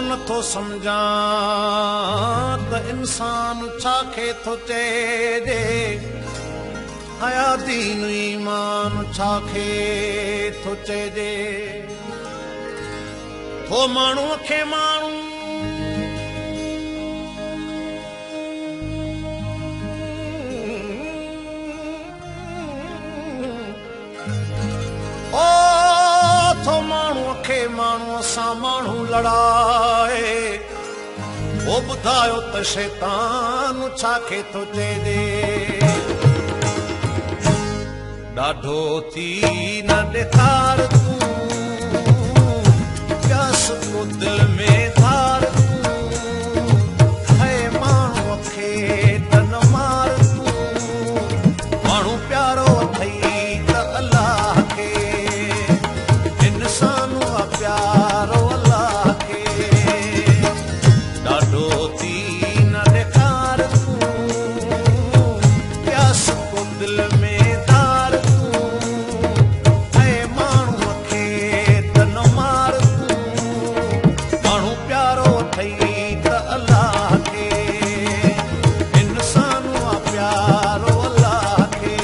नथो सम्झां त इंसान छा खे थो चइजे, हया दीन ईमान छा खे थो चइजे। थो माण्हूअ खे माण्हू थो माण्हूअ खे माण्हूअ सां माण्हू लड़ाए, ओ ॿुधायो त शैतान छा खे थो चइजे। ॾाढो थी न ॾेखार तूं प्यास को दिल में धार तूं, है माण्हूअ खे त न मार तूं। माण्हू प्यारो अथई त अलाह खे, इंसान आहे प्यारो अलाह खे। ॾाढो थी न ॾेखार तूं प्यास को दिल में धार तूं, है माण्हूअ खे त न मार तूं। माण्हू प्यारो अथई त अलाह खे, इंसान आहे प्यारो अलाह खे।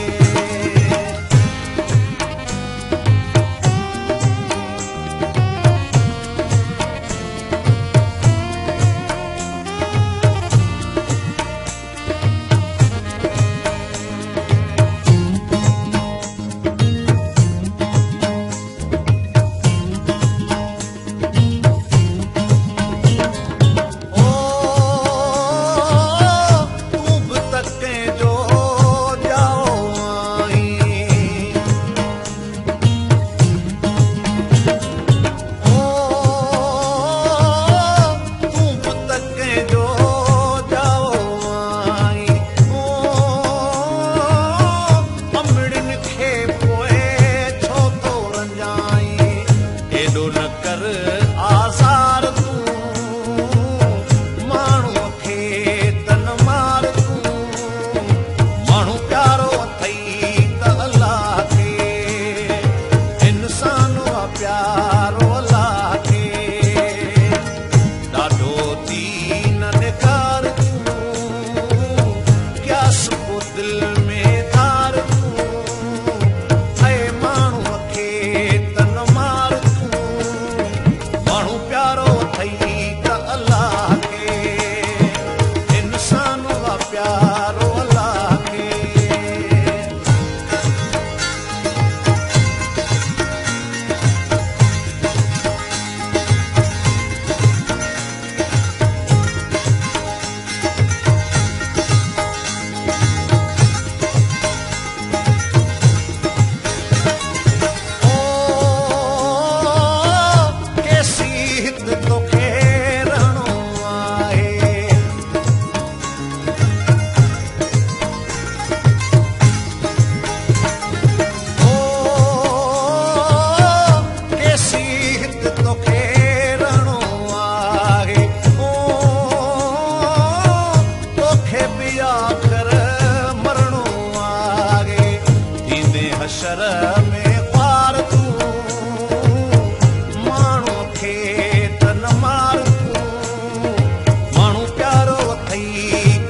हशर में ख़्वार तूं, माण्हूअ खे त न मार तूं। माण्हू प्यारो अथई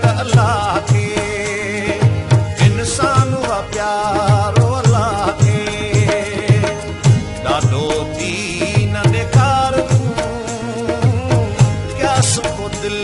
त अलाह खे, इंसान आहे प्यारो अलाह खे। ॾाढो थी न ॾेखार तूं प्यास को दिल